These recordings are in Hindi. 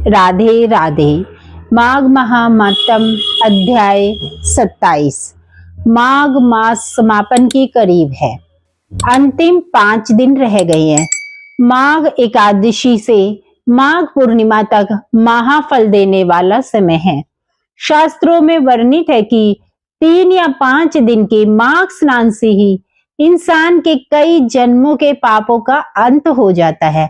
राधे राधे। माघ महात्म अध्याय 27। माघ मास समापन के करीब है। अंतिम 5 दिन रह गए हैं। माघ एकादशी से माघ पूर्णिमा तक महाफल देने वाला समय है। शास्त्रों में वर्णित है कि 3 या 5 दिन के माघ स्नान से ही इंसान के कई जन्मों के पापों का अंत हो जाता है।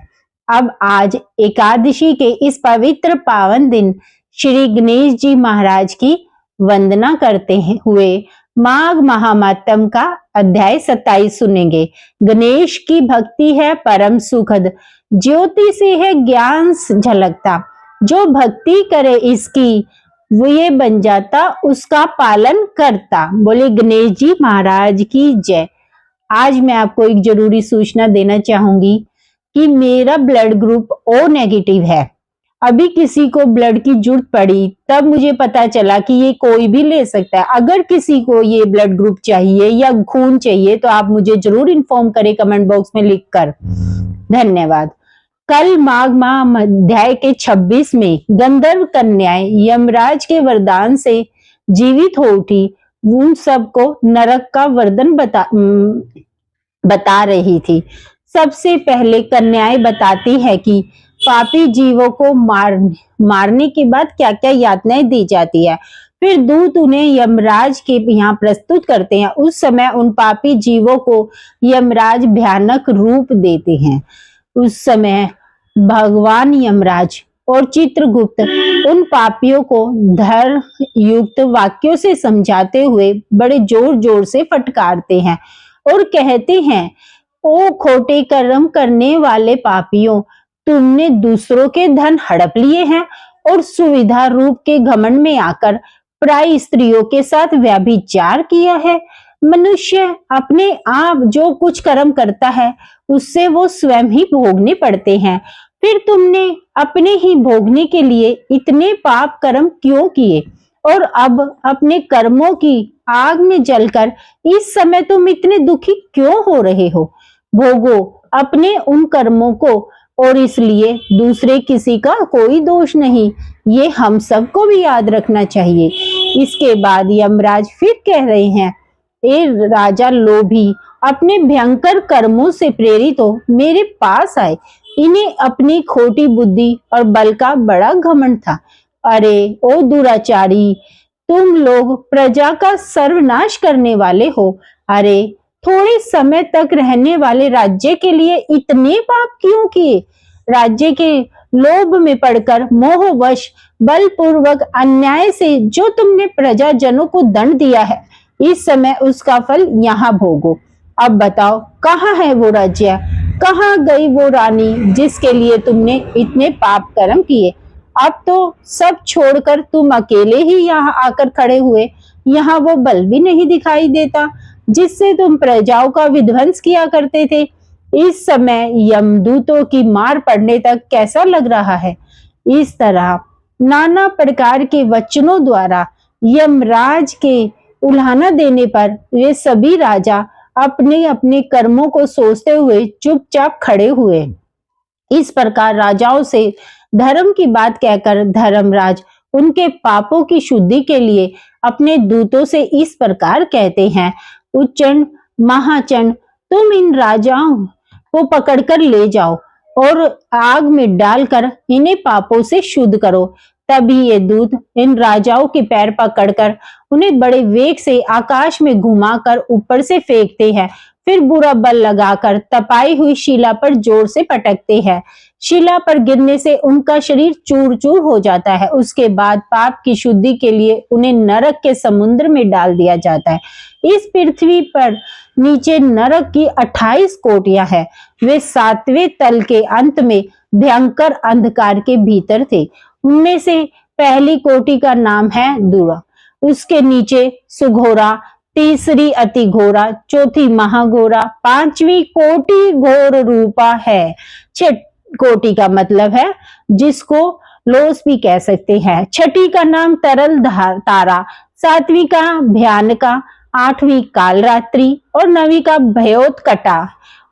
अब आज एकादशी के इस पवित्र पावन दिन श्री गणेश जी महाराज की वंदना करते हुए माघ महात्म्य का अध्याय 27 सुनेंगे। गणेश की भक्ति है परम सुखद, ज्योति से है ज्ञान झलकता। जो भक्ति करे इसकी वो ये बन जाता उसका पालन करता। बोले गणेश जी महाराज की जय। आज मैं आपको एक जरूरी सूचना देना चाहूंगी कि मेरा ब्लड ग्रुप ओ नेगेटिव है। अभी किसी को ब्लड की जरूरत पड़ी तब मुझे पता चला कि ये कोई भी ले सकता है। अगर किसी को ये ब्लड ग्रुप चाहिए या खून चाहिए तो आप मुझे जरूर इन्फॉर्म करें कमेंट बॉक्स में लिखकर। धन्यवाद। कल माघ माह अध्याय के 26 में गंधर्व कन्याएं यमराज के वरदान से जीवित हो उठी। उन सबको नरक का वरदान बता रही थी। सबसे पहले कन्याएं बताती है कि पापी जीवों को मारने के बाद क्या क्या यातनाएं दी जाती है। फिर दूत उन्हें यमराज के यहाँ प्रस्तुत करते हैं। उस समय उन पापी जीवों को यमराज भयानक रूप देते हैं। उस समय भगवान यमराज और चित्रगुप्त उन पापियों को धर्म युक्त वाक्यों से समझाते हुए बड़े जोर जोर से फटकारते हैं और कहते हैं, ओ खोटे कर्म करने वाले पापियों, तुमने दूसरों के धन हड़प लिए हैं और सुविधा रूप के घमंड में आकर पराई स्त्रियों के साथ व्यभिचार किया है। मनुष्य अपने आप जो कुछ कर्म करता है उससे वो स्वयं ही भोगने पड़ते हैं। फिर तुमने अपने ही भोगने के लिए इतने पाप कर्म क्यों किए और अब अपने कर्मों की आग में जलकर इस समय तुम इतने दुखी क्यों हो रहे हो। भोगो अपने उन कर्मों को और इसलिए दूसरे किसी का कोई दोष नहीं। ये हम सबको भी याद रखना चाहिए। इसके बाद यमराज फिर कह रहे हैं, ए राजा लोभी, अपने भयंकर कर्मों से प्रेरित हो मेरे पास आए। इन्हें अपनी खोटी बुद्धि और बल का बड़ा घमंड था। अरे ओ दुराचारी, तुम लोग प्रजा का सर्वनाश करने वाले हो। अरे थोड़े समय तक रहने वाले राज्य के लिए इतने पाप क्यों किए। राज्य के लोभ में पड़कर मोहवश बलपूर्वक अन्याय से जो तुमने प्रजाजनों को दंड दिया है, इस समय उसका फल यहाँ भोगो। अब बताओ कहाँ है वो राज्य, कहाँ गई वो रानी जिसके लिए तुमने इतने पाप कर्म किए। अब तो सब छोड़कर तुम अकेले ही यहाँ आकर खड़े हुए। यहाँ वो बल भी नहीं दिखाई देता जिससे तुम प्रजाओं का विध्वंस किया करते थे। इस समय यमदूतों की मार पड़ने तक कैसा लग रहा है। इस तरह नाना प्रकार के वचनों द्वारा यमराज के उल्हाना देने पर वे सभी राजा अपने अपने कर्मों को सोचते हुए चुपचाप खड़े हुए। इस प्रकार राजाओं से धर्म की बात कहकर धर्मराज उनके पापों की शुद्धि के लिए अपने दूतों से इस प्रकार कहते हैं, उच्चन महाचन, तुम इन राजाओं को पकड़कर ले जाओ और आग में डालकर इन्हें पापों से शुद्ध करो। तभी ये दूत इन राजाओं के पैर पकड़कर उन्हें बड़े वेग से आकाश में घुमाकर ऊपर से फेंकते हैं। फिर बुरा बल लगाकर तपाई हुई शिला पर जोर से पटकते हैं। शिला पर गिरने से उनका शरीर चूर चूर हो जाता है। उसके बाद पाप की शुद्धि के लिए उन्हें नरक के समुद्र में डाल दिया जाता है। इस पृथ्वी पर नीचे नरक की 28 कोटियां हैं। वे 7वें तल के अंत में भयंकर अंधकार के भीतर थे। उनमें से पहली कोटि का नाम है दूरा, उसके नीचे सुघोरा, तीसरी अति घोरा, चौथी महाघोरा, 5वीं कोटि घोर रूपा है। 6 कोटि का मतलब है जिसको लोस भी कह सकते हैं। 6ठी का नाम तरल तारा, 7वीं का भयानका, 8वीं कालरात्रि और 9वीं का भयोत्कटा।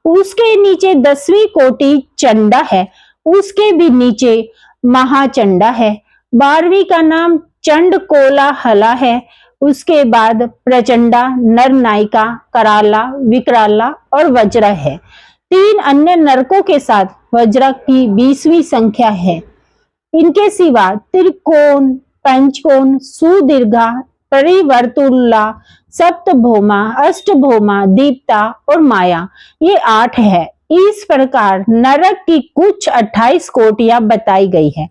उसके नीचे 10वीं कोटि चंडा है। उसके भी नीचे महाचंडा है। 12वीं का नाम चंडकोला हला है। उसके बाद प्रचंडा, नरनायिका, कराला, विकराला और वज्र है। 3 अन्य नरकों के साथ वज्र की 20वीं संख्या है। इनके सिवा त्रिकोण, पंचकोण, सुदीर्घा, परिवर्तुला, सप्तभौमा, अष्टभौमा, दीप्ता और माया, ये 8 है। इस प्रकार नरक की कुछ 28 कोटियां बताई गई है।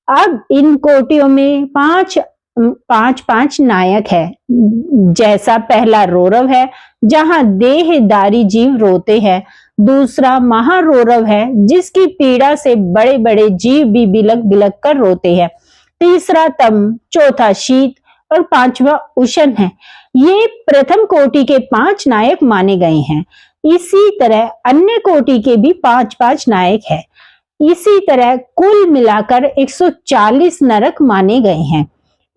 अब इन कोटियों में पांच नायक है। जैसा पहला रोरव है, जहां देहधारी जीव रोते हैं। दूसरा महारोरव है, जिसकी पीड़ा से बड़े बड़े जीव भी बिलक बिलक कर रोते हैं। तीसरा तम, चौथा शीत और 5वां उष्ण है। ये प्रथम कोटि के 5 नायक माने गए हैं। इसी तरह अन्य कोटि के भी 5 नायक है। इसी तरह कुल मिलाकर 140 नरक माने गए हैं।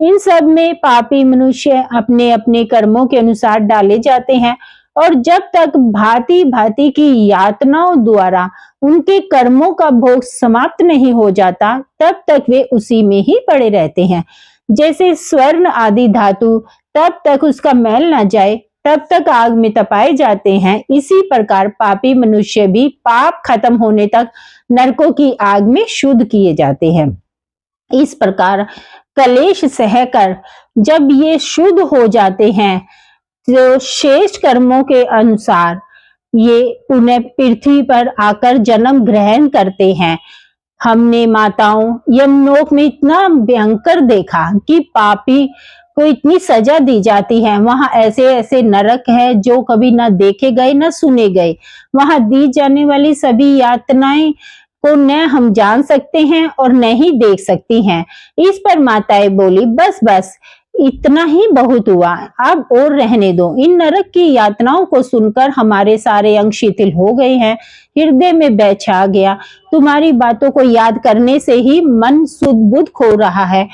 इन सब में पापी मनुष्य अपने अपने कर्मों के अनुसार डाले जाते हैं और जब तक भांति भांति की यातनाओं द्वारा उनके कर्मों का भोग समाप्त नहीं हो जाता, तब तक वे उसी में ही पड़े रहते हैं। जैसे स्वर्ण आदि धातु तब तक उसका मैल न जाए तब तक आग में तपाए जाते हैं, इसी प्रकार पापी मनुष्य भी पाप खत्म होने तक नरकों की आग में शुद्ध किए जाते हैं। इस प्रकार कलेश सहकर जब ये शुद्ध हो जाते हैं, तो शेष कर्मों के अनुसार ये पुनः पृथ्वी पर आकर जन्म ग्रहण करते हैं। हमने माताओं यमलोक में इतना भयंकर देखा कि पापी को इतनी सजा दी जाती है। वहां ऐसे ऐसे नरक है जो कभी ना देखे गए न सुने गए। वहां दी जाने वाली सभी यातनाएं को न हम जान सकते हैं और न ही देख सकती हैं। इस पर माताएं बोली, बस बस इतना ही बहुत हुआ, अब और रहने दो। इन नरक की यातनाओं को सुनकर हमारे सारे अंग शिथिल हो गए हैं, हृदय में भय छा गया। तुम्हारी बातों को याद करने से ही मन सुध बुध खो रहा है।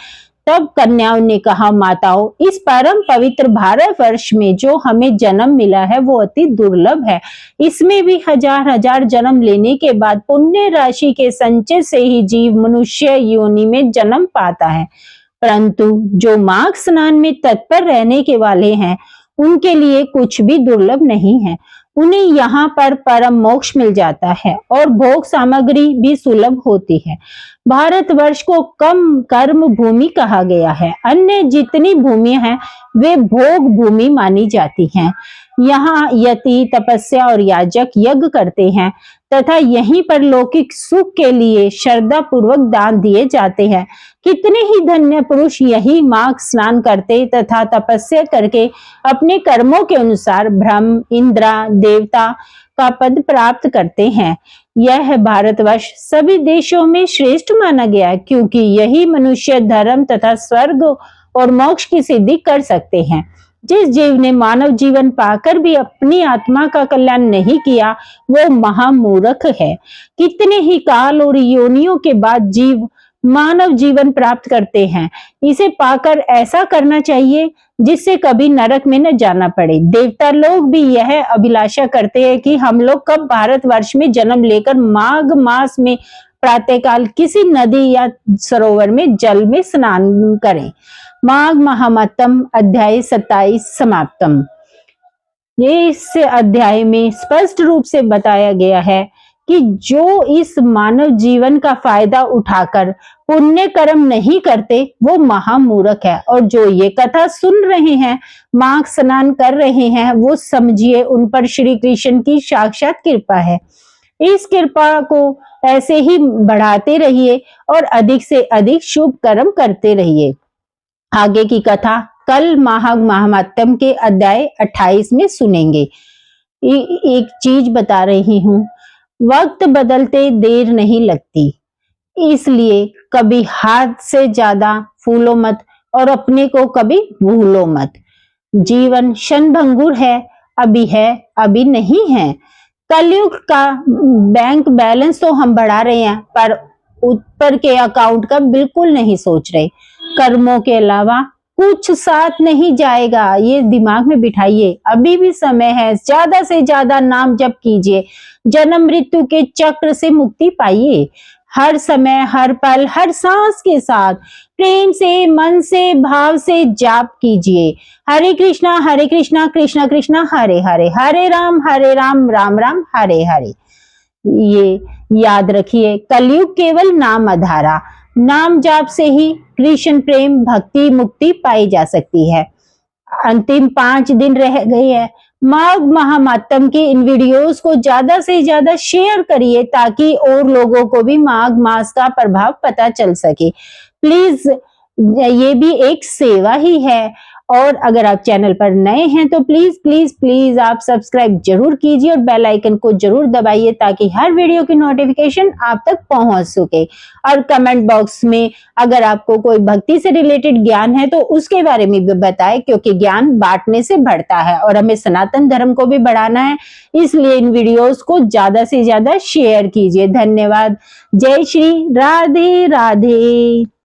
तब कन्याओं ने कहा, माताओं, इस परम पवित्र भारतवर्ष में जो हमें जन्म मिला है वो अति दुर्लभ है। इसमें भी हजार हजार जन्म लेने के बाद पुण्य राशि के संचय से ही जीव मनुष्य योनि में जन्म पाता है। परंतु जो माघ स्नान में तत्पर रहने के वाले हैं, उनके लिए कुछ भी दुर्लभ नहीं है। उन्हें यहाँ पर परम मोक्ष मिल जाता है और भोग सामग्री भी सुलभ होती है। भारतवर्ष को कम कर्म भूमि कहा गया है। अन्य जितनी भूमियां हैं वे भोग भूमि मानी जाती हैं। यहाँ यति, तपस्या और याजक यज्ञ करते हैं तथा यहीं पर लौकिक सुख के लिए श्रद्धा पूर्वक दान दिए जाते हैं। कितने ही धन्य पुरुष यही माघ स्नान करते तथा तपस्या करके अपने कर्मों के अनुसार ब्रह्म, इंद्र, देवता का पद प्राप्त करते हैं। यह भारतवर्ष सभी देशों में श्रेष्ठ माना गया है, क्योंकि यही मनुष्य धर्म तथा स्वर्ग और मोक्ष की सिद्धि कर सकते हैं। जिस जीव ने मानव जीवन पाकर भी अपनी आत्मा का कल्याण नहीं किया, वो महामूर्ख है। कितने ही काल और योनियों के बाद जीव मानव जीवन प्राप्त करते हैं। इसे पाकर ऐसा करना चाहिए जिससे कभी नरक में न जाना पड़े। देवता लोग भी यह अभिलाषा करते हैं कि हम लोग कब भारतवर्ष में जन्म लेकर माघ मास में प्रातःकाल किसी नदी या सरोवर में जल में स्नान करें। माघ महात्म्यम अध्याय 27 समाप्तम। ये इस अध्याय में स्पष्ट रूप से बताया गया है कि जो इस मानव जीवन का फायदा उठाकर पुण्य कर्म नहीं करते वो महामूर्ख है, और जो ये कथा सुन रहे हैं, माघ स्नान कर रहे हैं, वो समझिए उन पर श्री कृष्ण की साक्षात कृपा है। इस कृपा को ऐसे ही बढ़ाते रहिए और अधिक से अधिक शुभ कर्म करते रहिए। आगे की कथा कल माघ महात्म्यम के अध्याय 28 में सुनेंगे। एक चीज बता रही हूँ, वक्त बदलते देर नहीं लगती, इसलिए कभी हाथ से ज्यादा फूलो मत और अपने को कभी भूलो मत। जीवन क्षणभंगुर है, अभी नहीं है। कलयुग का बैंक बैलेंस तो हम बढ़ा रहे हैं, पर ऊपर के अकाउंट का बिल्कुल नहीं सोच रहे। कर्मों के अलावा कुछ साथ नहीं जाएगा, ये दिमाग में बिठाइए। अभी भी समय है, ज्यादा से ज्यादा नाम जप कीजिए, जन्म मृत्यु के चक्र से मुक्ति पाइए। हर समय, हर पल, हर सांस के साथ प्रेम से, मन से, भाव से जाप कीजिए। हरे कृष्णा कृष्णा कृष्णा हरे हरे, हरे राम राम राम हरे हरे। ये याद रखिए, कलयुग केवल नाम आधारा, नाम जाप से ही कृष्ण प्रेम, भक्ति, मुक्ति पाई जा सकती है। अंतिम 5 दिन रह गए हैं। माघ महात्म्य के इन वीडियोस को ज्यादा से ज्यादा शेयर करिए ताकि और लोगों को भी माघ मास का प्रभाव पता चल सके। प्लीज, ये भी एक सेवा ही है। और अगर आप चैनल पर नए हैं तो प्लीज प्लीज प्लीज आप सब्सक्राइब जरूर कीजिए और बेल आइकन को जरूर दबाइए ताकि हर वीडियो की नोटिफिकेशन आप तक पहुंच सके। और कमेंट बॉक्स में अगर आपको कोई भक्ति से रिलेटेड ज्ञान है तो उसके बारे में भी बताएं, क्योंकि ज्ञान बांटने से बढ़ता है और हमें सनातन धर्म को भी बढ़ाना है। इसलिए इन वीडियोस को ज्यादा से ज्यादा शेयर कीजिए। धन्यवाद। जय श्री राधे राधे।